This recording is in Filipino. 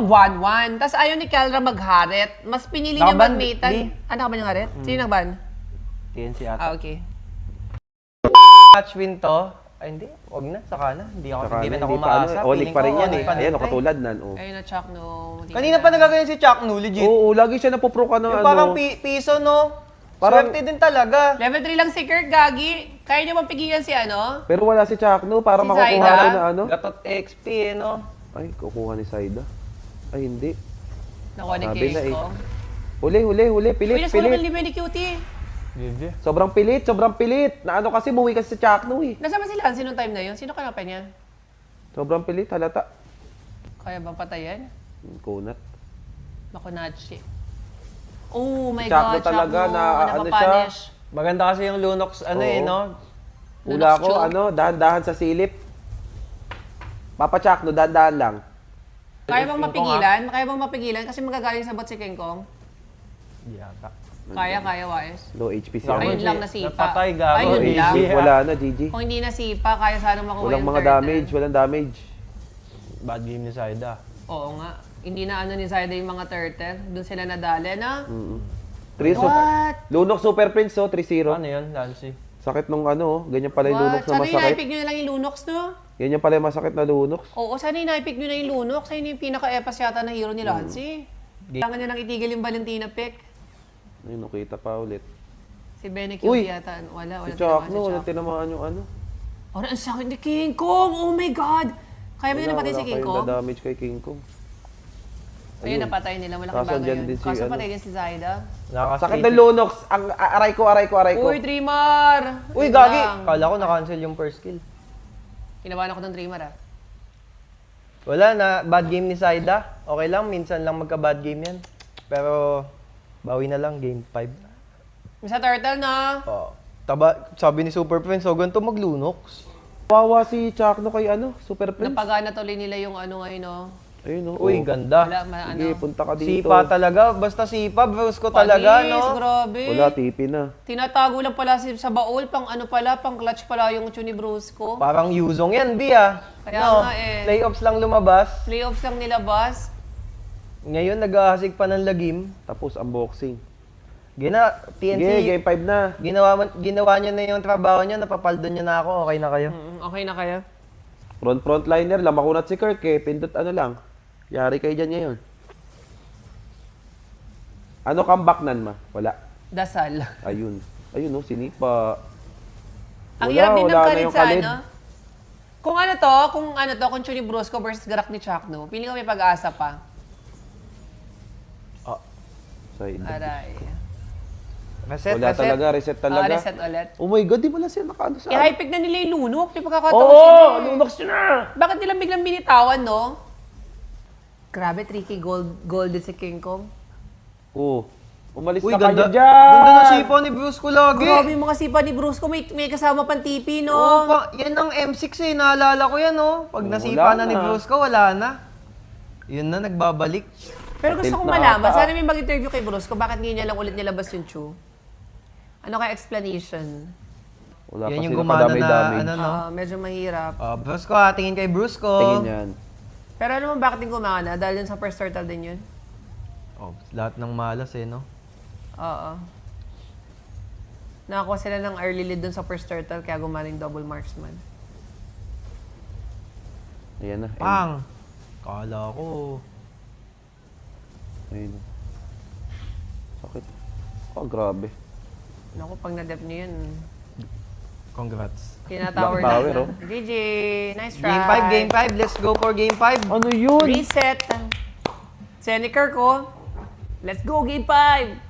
mag-1-1. Tapos ayaw ni Kelra mag-haret. Mas pinili niya Nakaban, mag-matean. di? Ano ka ba yung haret? Sino nagban? TNC ata. Ah, okay. Match win to. Ay, hindi. Huwag na. Saka na. Hindi ako, Saka hindi na, rin ako hindi pa ano, maasa. Olik pa rin yan eh. Olik pa rin Ayan, to eh. katulad nan. Oh. Ayun na, Chuck, no. Kanina pa nagagayon si Chuck, no? Legit. Oo, lagi siya napupro ka ng Yung ano. parang piso, no? Parang- Swerte din talaga. Level 3 lang si Kirk, Gagi. Kaya niyo mapigilan si ano? Pero wala si Chakno para Si makukuha Zaida? ka na ano. Gatot XP, eh, no? Ay, kukuha ni Saida. Ay, hindi. Nakuha ni Sabi na King eh. Kong. Huli. Uy, Pilit, nasa naman pilit. libre ni Cutie. Gigi. Sobrang pilit. Na ano kasi, buwi kasi si Chakno eh. Nasaan ba si Lancy nung time na yun? Sino kaya pa niya? Sobrang pilit, halata. Kaya bang patayan? Kunat. Makunachi. Oh my Chakno God, talaga Chakno, na ano napapunish. Maganda kasi yung Lunox, ano eh, Oo. no? Hula Lunox ko, Chong. ano, dahan-dahan sa silip. Papa Chakno, dahan-dahan lang. Kaya bang King Kong, mapigilan? Kaya bang mapigilan? Kasi magagaling sa bot si King Kong. Hindi ata. Kaya, Wais. Low HP siya. Ayun. Ayun lang nasipa. Napatay, gago. Ayun GG. lang. Wala na, GG. Kung hindi nasipa, kaya sana makuha Walang yung mga turtle. damage, walang damage. Bad game ni Saida. Oo nga. Hindi na ano ni Zaida yung mga turtle. Doon sila nadali na. 3 What? Lunok Super Prince, oh, 3-0. Ano yun, Lancy? Sakit nung ano, oh. Ganyan pala yung Lunox na Sana masakit. inaipig nyo na lang yung Lunox, no? Ganyan pala yung masakit na Lunox. Oo, sana inaipig nyo na yung Lunox. Ayun yung pinaka-epas yata na hero ni Lancy. Kailangan niya nang itigil yung Valentina pick. Ayun, nakita pa ulit. Si Bene Uy! yata. Wala Si tinamaan Chakno, walang tinamaan yung ano. Oh, ang sakit ni King Kong! Oh my God! Kaya ba nila napatay si King Kong? Wala damage kay King Kong. Ayun, napatay nila. Malaking Kaso bagay andyan yun. din si Kaso ano. patay din si Zaida. Sakit ng Lunox. Ang aray ko. Uy, Dreamer! Uy, Yun Gagi! lang. Kala ko na-cancel yung first kill. Kinabahan ako ng Dreamer, ah. Wala na, bad game ni Saida. Okay lang, minsan lang magka-bad game yan. Pero, bawi na lang, game 5. Sa turtle, na. Oh. Sabi ni Super Prince, so ganito mag-Lunox. Wawa si Chakno kay ano, Super Prince. Napagana tuloy nila yung ano ngayon, no? Ayun, oh. Uy, ganda. Wala, Sige, punta ka dito. Sipa talaga, basta sipa, bros ko talaga, Panis, no? grabe. Wala, tipi na. Tinatago lang pala sa baul, pang ano pala, pang clutch pala yung Chuni Brusco. Parang Yuzong yan, B ah. Kaya No, nga eh. Playoffs lang lumabas. Playoffs lang nilabas. Ngayon, nag-ahasig pa ng lagim. Tapos, unboxing. TNC, Sige, game 5 na. ginawa niyo na yung trabaho niyo, napapaldo niyo na ako, okay na kayo. Okay na kaya? Frontliner, lamakunat si Kirk eh. Pindot ano lang. Yari kayo dyan ngayon. Ano comeback nan ma? Wala. Dasal. Ayun. Ayun oh, sinipa. Ang hirap din ng na kalit yung sa kalid. ano. Kung Chuni Brusco versus Garak ni Chakno, piling ko may pag-asa pa. Side. Aray. Reset, Wala reset. talaga, reset talaga. Reset ulit. Oh my God, di ba lang sila nakaano sa... I-hype na nila yung Lunok. May pagkakataon Oo, sila eh. Lunox yun na! Bakit nila biglang binitawan, no? Grabe, tricky gold din si King Kong. Oh, umalis Uy, na ganda. kayo dyan! Ganda ng sipa ni Bruce ko lagi. Grabe yung mga sipa ni Brusco. May kasama pang TP, no? Oo, yan ang M6 eh, naalala ko yan oh. Pag nasipa wala na ni na. Bruce ko, wala na. Yun na, nagbabalik. Pero gusto Attempt kong na malaman, ata. sana may mag-interview kay Brusco, bakit ngayon niya lang ulit nilabas yung Chu? Ano kaya explanation? Wala Yan pa yung sila gumana na, kadamay-damage. ano no. Medyo mahirap. Bruce ko, tingin kay Bruce ko. Tingin yan. Pero alam mo bakit din gumana? Dahil yun sa first turtle din yun? Oh, lahat ng malas eh, no? Oo. Nakakuha sila ng early lead dun sa first turtle, kaya gumana yung double marksman. Ayan na. Pang! Kala ko. Ayun. Sakit. Oh, grabe. Naku, pag na-dep niyo yun, Congrats. tinatower Black Tower, na. oh. GG! Nice try! Game 5, let's go for game 5. Ano yun? Reset! Seneker ko. Let's go, game 5!